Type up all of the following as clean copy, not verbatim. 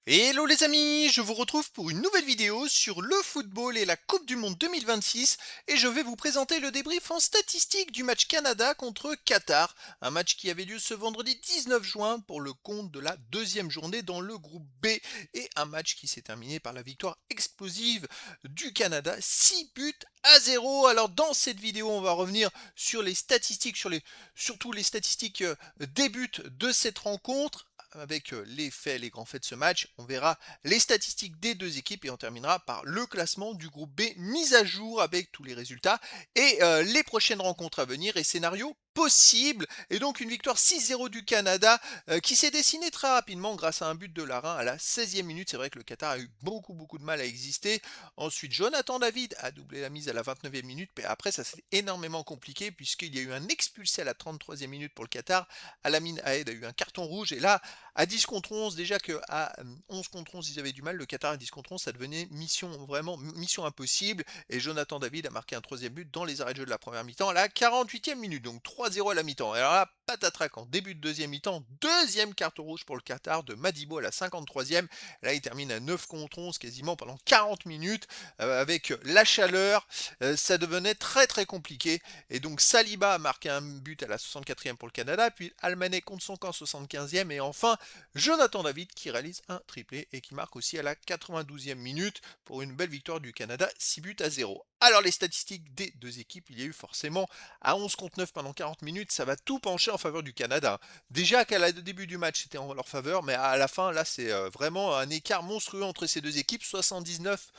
Hello les amis, je vous retrouve pour une nouvelle vidéo sur le football et la Coupe du Monde 2026 et je vais vous présenter le débrief en statistique du match Canada contre Qatar, un match qui avait lieu ce vendredi 19 juin pour le compte de la deuxième journée dans le groupe B et un match qui s'est terminé par la victoire explosive du Canada, 6 buts à 0. Alors dans cette vidéo, on va revenir sur les statistiques, surtout les statistiques des buts de cette rencontre avec les faits, les grands faits de ce match. On verra les statistiques des deux équipes et on terminera par le classement du groupe B mis à jour avec tous les résultats et les prochaines rencontres à venir et scénarios possibles. Et donc une victoire 6-0 du Canada qui s'est dessinée très rapidement grâce à un but de Larin à la 16e minute. C'est vrai que le Qatar a eu beaucoup de mal à exister. Ensuite, Jonathan David a doublé la mise à la 29e minute, mais après ça s'est énormément compliqué puisqu'il y a eu un expulsé à la 33e minute pour le Qatar. Alamine Haed a eu un carton rouge et là, à 10 contre 11, déjà qu'à 11 contre 11, ils avaient du mal. Le Qatar à 10 contre 11, ça devenait vraiment mission impossible. Et Jonathan David a marqué un troisième but dans les arrêts de jeu de la première mi-temps à la 48e minute. Donc 3-0 à la mi-temps. Et alors là, patatrac en début de deuxième mi-temps. Deuxième carton rouge pour le Qatar de Madibo à la 53e. Là, il termine à 9 contre 11 quasiment pendant 40 minutes. Avec la chaleur, ça devenait très compliqué. Et donc Saliba a marqué un but à la 64e pour le Canada. Puis Almané contre son camp 75e. Et enfin, Jonathan David qui réalise un triplé et qui marque aussi à la 92e minute pour une belle victoire du Canada, 6 buts à 0. Alors les statistiques des deux équipes, il y a eu forcément à 11 contre 9 pendant 40 minutes, ça va tout pencher en faveur du Canada. Déjà qu'à le début du match c'était en leur faveur, mais à la fin là c'est vraiment un écart monstrueux entre ces deux équipes, 79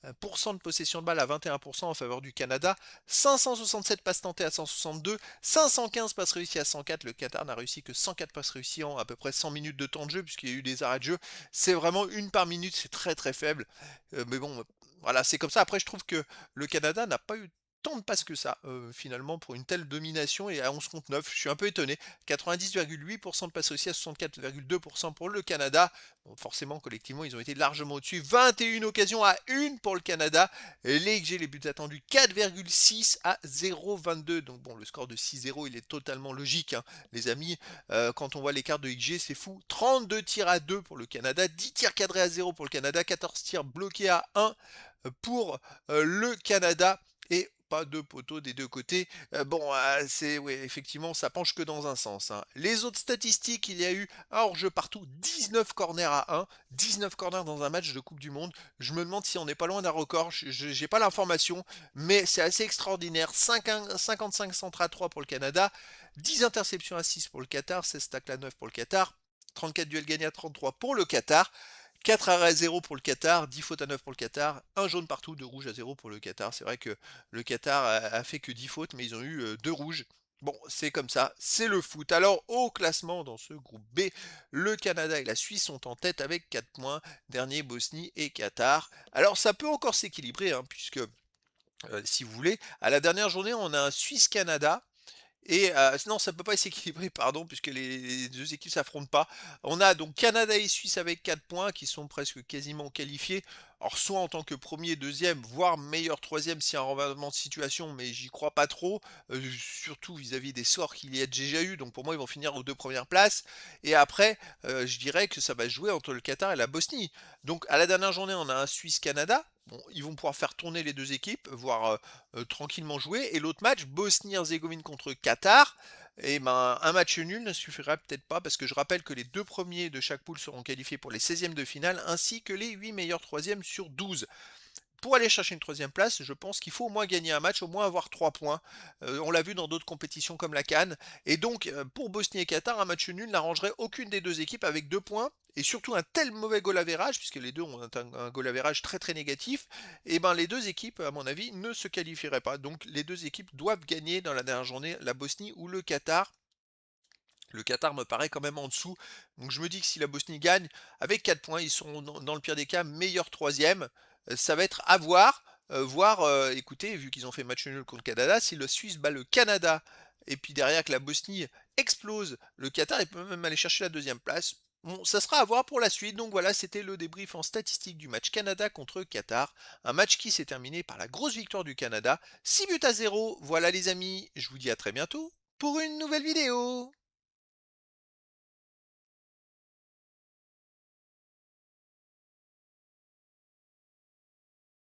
de possession de balle à 21% en faveur du Canada, 567 passes tentées à 162, 515 passes réussies à 104. Le Qatar n'a réussi que 104 passes réussies en à peu près 100 minutes de temps de jeu, puisqu'il y a eu des arrêts de jeu. C'est vraiment une par minute, c'est très faible. Mais bon, voilà, c'est comme ça. Après, je trouve que le Canada n'a pas eu tant de passes que ça, finalement, pour une telle domination et à 11 contre 9. Je suis un peu étonné. 90,8% de passes réussies à 64,2% pour le Canada. Bon, forcément, collectivement, ils ont été largement au-dessus. 21 occasions à 1 pour le Canada. Et les XG, les buts attendus, 4,6 à 0,22. Donc bon, le score de 6-0, il est totalement logique, hein, les amis. Quand on voit l'écart de XG, c'est fou. 32 tirs à 2 pour le Canada, 10 tirs cadrés à 0 pour le Canada, 14 tirs bloqués à 1 pour le Canada. Et pas de poteaux des deux côtés. C'est ouais, effectivement, ça penche que dans un sens, hein. Les autres statistiques, il y a eu un hors-jeu partout, 19 corners à 1, 19 corners dans un match de Coupe du Monde. Je me demande si on n'est pas loin d'un record, je n'ai pas l'information, mais c'est assez extraordinaire. 55 centres à 3 pour le Canada, 10 interceptions à 6 pour le Qatar, 16 tacles à 9 pour le Qatar, 34 duels gagnés à 33 pour le Qatar. 4 arrêts à 0 pour le Qatar, 10 fautes à 9 pour le Qatar, un jaune partout, 2 rouges à 0 pour le Qatar. C'est vrai que le Qatar a fait que 10 fautes, mais ils ont eu 2 rouges. Bon, c'est comme ça, c'est le foot. Alors, au classement dans ce groupe B, le Canada et la Suisse sont en tête avec 4 points. Dernier, Bosnie et Qatar. Alors, ça peut encore s'équilibrer, hein, puisque, si vous voulez, à la dernière journée, on a un Suisse-Canada. Et non, ça ne peut pas s'équilibrer, pardon, puisque les deux équipes s'affrontent pas. On a donc Canada et Suisse avec 4 points qui sont presque quasiment qualifiés. Alors soit en tant que premier, deuxième, voire meilleur troisième s'il y a un renversement de situation, mais j'y crois pas trop, surtout vis-à-vis des sorts qu'il y a déjà eu. Donc pour moi, ils vont finir aux deux premières places. Et après, je dirais que ça va jouer entre le Qatar et la Bosnie. Donc à la dernière journée, on a un Suisse-Canada. Bon, ils vont pouvoir faire tourner les deux équipes, voire tranquillement jouer. Et l'autre match, Bosnie-Herzégovine contre Qatar, et ben, un match nul ne suffira peut-être pas parce que je rappelle que les deux premiers de chaque poule seront qualifiés pour les 16e de finale ainsi que les 8 meilleurs troisièmes sur 12. Pour aller chercher une troisième place, je pense qu'il faut au moins gagner un match, au moins avoir 3 points. On l'a vu dans d'autres compétitions comme la Cannes. Et donc, pour Bosnie et Qatar, un match nul n'arrangerait aucune des deux équipes avec 2 points. Et surtout un tel mauvais goal average, puisque les deux ont un goal average très négatif, et ben les deux équipes, à mon avis, ne se qualifieraient pas. Donc les deux équipes doivent gagner dans la dernière journée, la Bosnie ou le Qatar. Le Qatar me paraît quand même en dessous. Donc je me dis que si la Bosnie gagne, avec 4 points, ils seront dans le pire des cas meilleur troisième. Ça va être à voir. Voir, écoutez, vu qu'ils ont fait match nul contre le Canada, si le Suisse bat le Canada et puis derrière que la Bosnie explose le Qatar, il peut même aller chercher la deuxième place. Bon, ça sera à voir pour la suite. Donc voilà, c'était le débrief en statistique du match Canada contre Qatar. Un match qui s'est terminé par la grosse victoire du Canada. 6 buts à 0. Voilà les amis, je vous dis à très bientôt pour une nouvelle vidéo.